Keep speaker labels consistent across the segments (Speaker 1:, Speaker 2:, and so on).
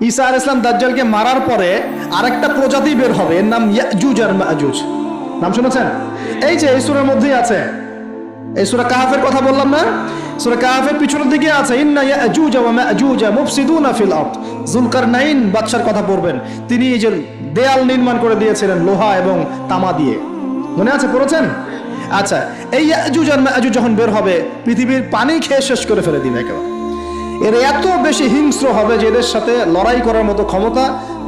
Speaker 1: ঈসা আলাইহিস সালাম দাজ্জালকে মারার পরে আরেকটা প্রজাতি বের হবে, এর নাম ইয়াজুজ আর মাজুজ। নাম শুনেছেন? এই যে এই সূরার মধ্যেই আছে, এই সূরা কাহফের কথা বললাম না, সূরা কাহফের পিছনের দিকে আছে ইন্না ইয়াজুজ ওয়া মাজুজ মুফসিদুনা ফিল আরদ। যুলকারনাইন বাদশার কথা পড়বেন, তিনি এই যে দেয়াল নির্মাণ করে দিয়েছিলেন লোহা এবং তামা দিয়ে, মনে আছে, পড়েছেন? আচ্ছা, এই ইয়াজুজ আর মাজুজ যখন বের হবে পৃথিবীর পানি খেয়ে শেষ করে ফেলে দিবে একেবারে। এর এত বেশি হিংস্র হবে যে এদের সাথে লড়াই করার মতো ক্ষমতা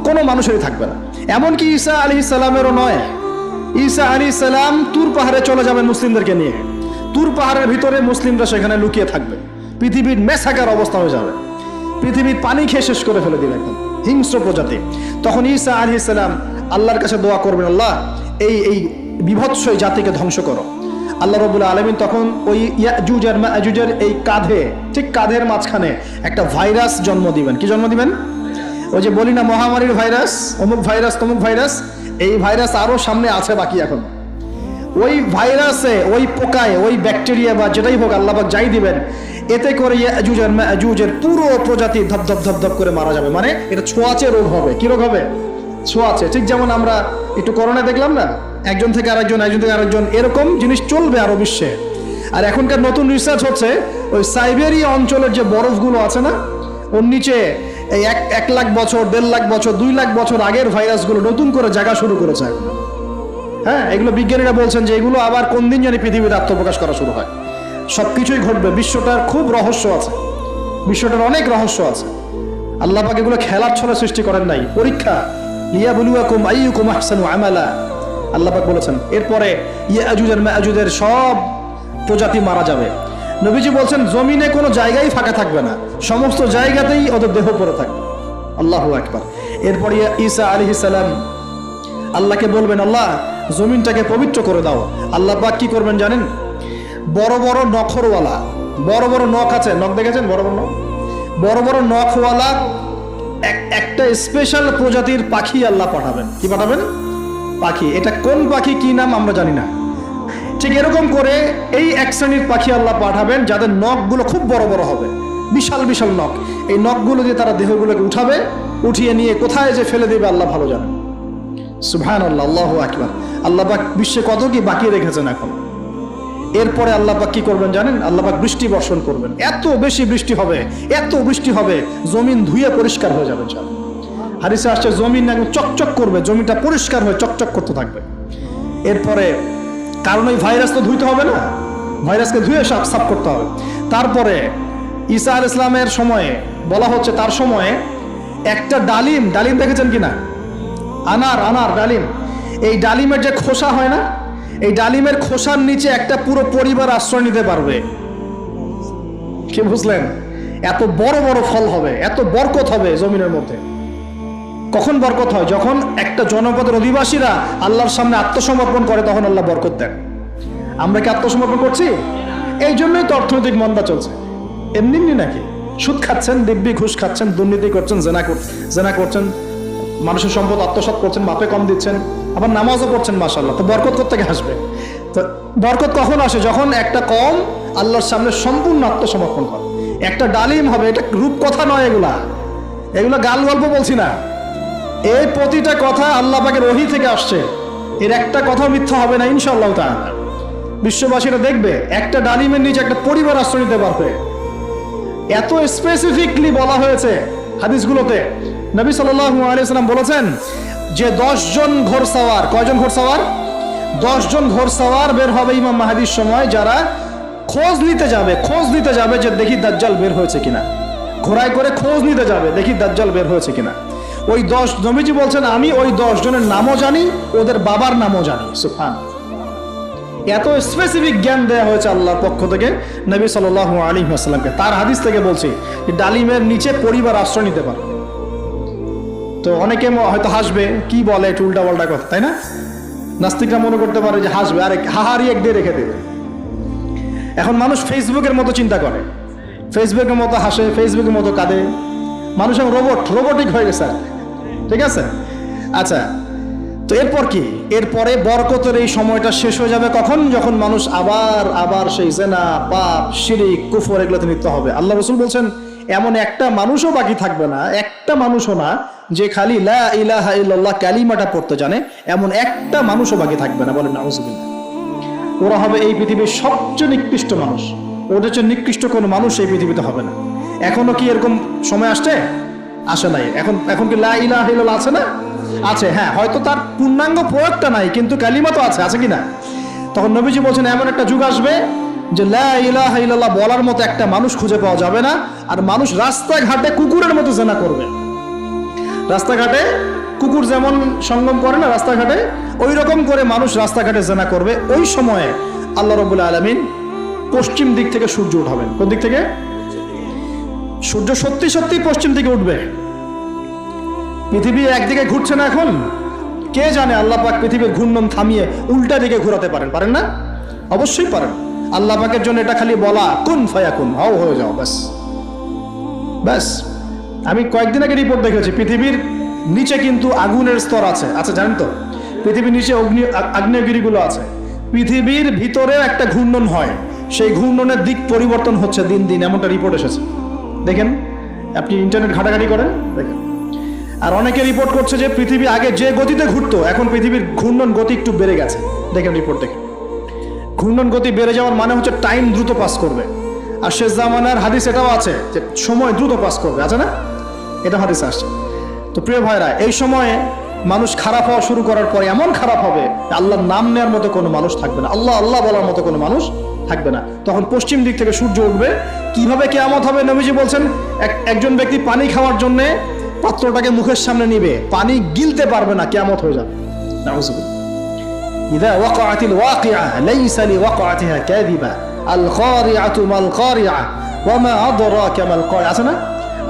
Speaker 1: কোনো মানুষেরই থাকবে না। এমনকি ঈসা আলাইহিস সালামেরও নয়। ঈসা আলাইহিস সালাম তুর পাহাড়ে চলে যাবেন মুসলিমদেরকে নিয়ে, তুর পাহাড়ের ভিতরে মুসলিমরা সেখানে লুকিয়ে থাকবে, পৃথিবীর মেসাকার অবস্থা হয়ে যাবে, পৃথিবীর পানি খেয়ে শেষ করে ফেলে দিবে একদম হিংস্র প্রজাতি। তখন ঈসা আলাইহিস সালাম আল্লাহর কাছে দোয়া করবেন, আল্লাহ এই বিভৎস এই জাতিকে ধ্বংস করো। আল্লাহ রাব্বুল আলামিন তখন ওই ইয়াজুজ আর মাজুজের এই কাঁধে, ঠিক কাঁধের মাঝখানে একটা ভাইরাস জন্ম দিবেন। কি জন্ম দিবেন? ওই যে বলি না মহামারীর ভাইরাস, অমুক ভাইরাস তমুক ভাইরাস, এই ভাইরাস আরো সামনে আছে বাকি এখন। ওই ভাইরাসে, ওই পোকায়, ওই ব্যাকটেরিয়া বা যেটাই হোক আল্লাহ পাক যাই দিবেন, এতে করে ইয়াজুজ আর মাজুজের পুরো প্রজাতি ধপ ধপ ধপ করে মারা যাবে। মানে এটা ছোঁয়াচে রোগ হবে। কি রোগ হবে? ছোঁয়াচে। ঠিক যেমন আমরা একটু করোনা দেখলাম না, একজন থেকে আরেকজন, একজন থেকে আরেকজন, এরকম জিনিস চলবে আরো বিশ্বে। আর এখনকার নতুন রিসার্চ হচ্ছে ওই সাইবেরিয়া অঞ্চলের যে বরফগুলো আছে না, ওর নিচে এই 1 লাখ বছর, 1.5 লাখ বছর, 2 লাখ বছর আগের ভাইরাসগুলো নতুন করে জায়গা শুরু করেছে এখন। হ্যাঁ, এগুলো বিজ্ঞানীরা বলছেন যে এগুলো আবার কোন দিন জানি পৃথিবীতে আত্মপ্রকাশ করা শুরু হয়। সবকিছুই ঘটবে। বিশ্বটার খুব রহস্য আছে, বিশ্বটার অনেক রহস্য আছে। আল্লাহ পাক এগুলো খেলার ছলে সৃষ্টি করেন নাই, পরীক্ষা। লিয়াবলুয়াকুম আইয়ুকুম আহসানু আমালা, আল্লাহ পাক বলেছেন। এরপরে ইয়াজুজ আর মাজুজের সব প্রজাতি মারা যাবে। নবীজি বলছেন জমিনে কোনো জায়গায় ফাঁকা থাকবে না, সমস্ত জায়গাতেই ওদের দেহ পড়ে থাকবে। আল্লাহু আকবার। এরপরে ঈসা আলাইহিস সালাম আল্লাহকে বলবেন, আল্লাহ জমিনটাকে পবিত্র করে দাও। আল্লাহ পাক কি করবেন জানেন? বড় বড় নখরওয়ালা, বড় বড় নখ আছে, নখ দেখেছেন? বড় বড় নখ, বড় বড় নখওয়ালা একটা স্পেশাল প্রজাতির পাখি আল্লাহ পাঠাবেন। কি পাঠাবেন? পাখি। এটা কোন পাখি, কি নাম আমরা জানি না। ঠিক এরকম করে এই এক শ্রেণীর পাখি আল্লাহ পাঠাবেন যাদের নখগুলো খুব বড় বড় হবে, বিশাল বিশাল নখ। এই নখগুলো দিয়ে তারা দেহগুলোকে উঠাবে, উঠিয়ে নিয়ে কোথায় যে ফেলে দেবে আল্লাহ ভালো জানেন। সুবহানাল্লাহ, আল্লাহু আকবার। আল্লাহ পাক বিশ্বে কত কি বাকি রেখেছেন এখন। এরপরে আল্লাহ পাক কি করবেন জানেন? আল্লাহ পাক বৃষ্টি বর্ষণ করবেন। এত বেশি বৃষ্টি হবে, এত বৃষ্টি হবে, জমিন ধুয়ে পরিষ্কার হয়ে যাবে। হাদিসে আসছে জমিন একদম চকচক করবে, জমিটা পরিষ্কার হয়ে চকচক করতে থাকবে। এরপরে কারণ ওই ভাইরাস তো ধুইতে হবে না, ভাইরাসকে ধুয়ে সাফ করতে হবে। তারপরে ঈসা আলাইহিস সালামের সময়ে বলা হচ্ছে, তার সময়ে একটা ডালিম, ডালিম দেখেছেন কিনা? আনার ডালিম, এই ডালিমের যে খোসা হয় না, এই ডালিমের খোসার নিচে একটা পুরো পরিবার আশ্রয় নিতে পারবে। কি বুঝলেন? এত বড় বড় ফল হবে, এত বরকত হবে জমিনের মধ্যে। কখন বরকত হয়? যখন একটা জনপদের অধিবাসীরা আল্লাহর সামনে আত্মসমর্পণ করে, তখন আল্লাহ বরকত দেন। আমরা কি আত্মসমর্পণ করছি? এই জন্যই তো অর্থনৈতিক মন্দা চলছে। এমনি নাকি? সুদ খাচ্ছেন, দিব্যি ঘুষ খাচ্ছেন, দুর্নীতি করছেন, জেনা করছেন, মানুষের সম্পদ আত্মসাৎ করছেন, মাপে কম দিচ্ছেন, আবার নামাজও পড়ছেন, মাশাআল্লাহ। তো বরকত কোত্থেকে আসবে? তো বরকত কখন আসে? যখন একটা কম আল্লাহর সামনে সম্পূর্ণ আত্মসমর্পণ করে। একটা ডালিম হবে, এটা রূপকথা নয়, এগুলা গাল গল্প বলছি না। এই প্রতিটা কথা আল্লাহ পাকের ওহী থেকে আসছে, এর একটা কথা মিথ্যা হবে না ইনশাআল্লাহ তাআলা। বিশ্ববাসীরা দেখবে একটা ডালিমের নিচে একটা পরিবার আশ্রয় নিতে পারবে। এত স্পেসিফিকলি বলা হয়েছে হাদিসগুলোতে। নবী সাল্লাল্লাহু আলাইহি ওয়াসাল্লাম বলেছেন যে 10 জন ঘোড়সওয়ার, কয়জন ঘোড়সওয়ার? 10 জন ঘোড়সওয়ার বের হবে ইমাম মাহদীর সময়, যারা খোঁজ নিতে যাবে যে দেখি দাজ্জাল বের হয়েছে কিনা। ঘোড়ায় করে খোঁজ নিতে যাবে, দেখি দাজ্জাল বের হয়েছে কিনা। ওই 10, নবীজি বলছেন আমি ওই 10 জনের নামও জানি, ওদের বাবার নামও জানি। সুবহানাল্লাহ, এত স্পেসিফিক জ্ঞান দেওয়া হয়েছে আল্লাহর পক্ষ থেকে নবী সাল্লাল্লাহু আলাইহি ওয়াসাল্লামকে। তার হাদিস থেকে বলছি ডালিমের নিচে পরিবার আশ্রয় নিতে পারে। তো অনেকে হয়তো হাসবে, কি বলে একটু উল্টা পাল্টা কথা, তাই না? নাস্তিকরা মনে করতে পারে যে হাসবে, আরে হাহারি এক দিয়ে রেখে দেবে। এখন মানুষ ফেসবুকের মতো চিন্তা করে, ফেসবুকের মতো হাসে, ফেসবুকের মতো কাঁদে। মানুষ এখন রোবটিক হয়ে গেছে। ঠিক আছে, আচ্ছা। তো এরপর কি? এরপরে বরকতের এই সময়টা শেষ হয়ে যাবে কখন? যখন মানুষ আবার সেই জেনা, পাপ, শিরিক, কুফর এগুলোতে লিপ্ত হবে। আল্লাহ রাসূল বলছেন এমন একটা মানুষও বাকি থাকবে না, একটা মানুষও না যে খালি লা ইলাহা ইল্লাল্লাহ কালিমাটা পড়তে জানে, এমন একটা মানুষও বাকি থাকবে না। বলেন নাউজুবিল্লাহ। ওরা হবে এই পৃথিবীর সবচেয়ে নিকৃষ্ট মানুষ। ওদের চেয়ে নিকৃষ্ট কোনো মানুষ এই পৃথিবীতে হবে না। এখনো কি এরকম সময় আসছে? আসে নাই। এখন কি লা ইলাহা ইল্লাল্লাহ আছে না? আছে, হ্যাঁ, হয়তো তার পূর্ণাঙ্গ প্রয়োগটা নাই, কিন্তু কালিমা তো আছে কি না? তখন নবীজি বলছেন এমন একটা যুগ আসবে যে লা ইলাহা ইল্লাল্লাহ বলার মতো একটা মানুষ খুঁজে পাওয়া যাবে না, আর মানুষ রাস্তাঘাটে কুকুরের মতো জেনা করবে। রাস্তাঘাটে কুকুর যেমন সঙ্গম করে না রাস্তাঘাটে, ওই রকম করে মানুষ রাস্তাঘাটে জেনা করবে। ওই সময়ে আল্লাহ রাব্বুল আলামিন পশ্চিম দিক থেকে সূর্য উঠাবেন। কোন দিক থেকে? সূর্য সত্যি সত্যি পশ্চিম দিকে উঠবে। পৃথিবী একদিকে ঘুরছে না এখন, কে জানে আল্লাহ পাক পৃথিবীর ঘূর্ণন থামিয়ে উল্টা দিকে ঘোরাতে পারেন না? অবশ্যই পারেন। আল্লাহ পাকের জন্য এটা খালি বলা, কুন ফায়াকুন, হও হয়ে যাও, ব্যাস। আমি কয়েকদিন আগে রিপোর্ট দেখেছি, পৃথিবীর নিচে কিন্তু আগুনের স্তর আছে, জানেন তো? পৃথিবীর নিচে আগ্নেয়গিরিগুলো আছে। পৃথিবীর ভিতরে একটা ঘূর্ণন হয়, সেই ঘূর্ণনের দিক পরিবর্তন হচ্ছে দিন দিন, এমনটা রিপোর্ট এসেছে। দেখেন, আপনি ইন্টারনেট ঘাটাঘাটি করেন, দেখেন। আর অনেকে রিপোর্ট করছে যে পৃথিবী আগে যে গতিতে ঘুরতো, এখন পৃথিবীর ঘূর্ণন গতি একটু বেড়ে গেছে। দেখেন রিপোর্ট দেখেন। ঘূর্ণন গতি বেড়ে যাওয়ার মানে হচ্ছে টাইম দ্রুত পাস করবে। আর শেষ জামানার হাদিস এটাও আছে যে সময় দ্রুত পাস করবে, আছে না? এটা হাদিস আসছে। তো প্রিয় ভাইরা, এই সময়ে মানুষ খারাপ হওয়া শুরু করার পরে এমন খারাপ হবে, আল্লাহর নাম নেওয়ার মতো কোনো মানুষ থাকবে না, আল্লাহ আল্লাহ বলার মতো কোনো মানুষ থাকবে না। তখন পশ্চিম দিক থেকে সূর্য উঠবে। কিভাবে কিয়ামত হবে? নবীজি বলছেন একজন ব্যক্তি পানি খাওয়ার জন্য পাত্রটাকে মুখের সামনে নিবে, পানি গিলতে পারবে না, কিয়ামত হয়ে যাবে। নাউজুবিল্লাহ। ইযা ওয়াকাআতিল ওয়াকিআ লাইসা লিওয়াকাআতিহা কাযিবা আল কারিআতু মাল কারিআ ওয়া মা আদরাকা মাল কারিআ। আছে না?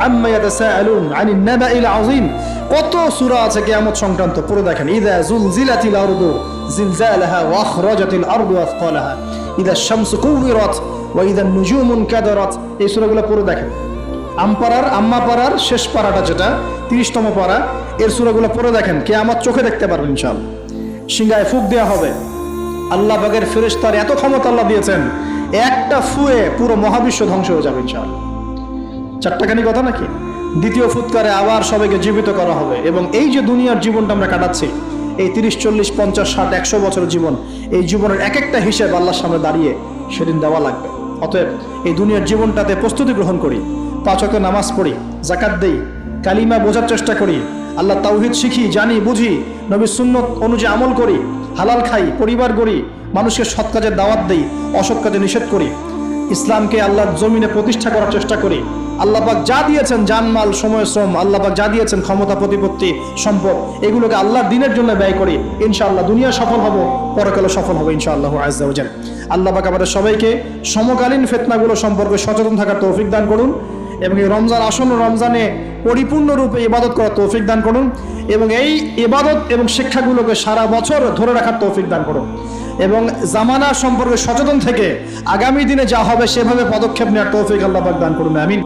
Speaker 1: আম্মা ইয়াতাসাআলুন আনিন নাবাইল আযীম। কত সূরা আছে কিয়ামত সংক্রান্ত, পড়ে দেখেন। ইযা যুলজিলাতিল আরদু জিলজালাহা ওয়া আখরাজাতিল আরদু আসকালাহা ইযা শামসু কুবিরাত ওয়া ইযা নুজুমু কাদারাত। এই সূরাগুলো পড়ে দেখেন। আম্মা পাড়ার শেষ পাড়াটা, যেটা 30তম পাড়া, এর সূরাগুলো পড়ে দেখেন। কিয়ামত চোখে দেখতে পারবেন ইনশাআল্লাহ। সিংহায় ফুঁক দেওয়া হবে। আল্লাহ পাকের ফেরেশতার এত ক্ষমতা আল্লাহ দিয়েছেন, একটা ফুয়ে পুরো মহাবিশ্ব ধ্বংস হয়ে যাবে ইনশাআল্লাহ। চারটাখানি কথা নাকি? দ্বিতীয় ফুৎকারে আবার সবাইকে জীবিত করা হবে। এবং এই যে দুনিয়ার জীবনটা আমরা কাটাচ্ছি, এই 30, 40, 50, 60, 100 বছরের জীবন, এই জীবনের এক একটা হিসেব আল্লাহর সামনে দাঁড়িয়ে সেদিন দেওয়া লাগবে। অতএব এই দুনিয়ার জীবনটাতে প্রস্তুতি গ্রহণ করি, 5 ওয়াক্ত নামাজ পড়ি, যাকাত দেই, কালিমা বোঝার চেষ্টা করি, আল্লাহ তাওহীদ শিখি, জানি, বুঝি, নবীর সুন্নত অনুযায়ী আমল করি, হালাল খাই, পরিবার গড়ি, মানুষকে সৎ কাজের দাওয়াত দেই, অসৎ কাজে নিষেধ করি, ইসলামকে আল্লাহর জমিনে প্রতিষ্ঠা করার চেষ্টা করি। আল্লাহ পাক যা দিয়েছেন, জানমাল, সময়, শ্রম, আল্লাহ পাক যা দিয়েছেন, ক্ষমতা, প্রতিপত্তি, সম্পদ, এগুলোকে আল্লাহর দ্বীনের জন্য ব্যয় করি। ইনশাআল্লাহ দুনিয়া সফল হব, পরকালে সফল হবে ইনশাআল্লাহ আযজা ওয়া জাল। আল্লাহ পাক আমাদের সবাইকে সমকালীন ফিতনাগুলো সম্পর্কে সচেতন থাকার তৌফিক দান করুন, এবং এই রমজান আসন্ন রমজানে পরিপূর্ণরূপে ইবাদত করার তৌফিক দান করুন, এবং এই ইবাদত এবং শিক্ষাগুলোকে সারা বছর ধরে রাখার তৌফিক দান করুন, এবং জামানা সম্পর্কে সচেতন থেকে আগামী দিনে যা হবে সেভাবে পদক্ষেপ নেওয়ার তৌফিক আল্লাহ পাক দান করুন। আমিন।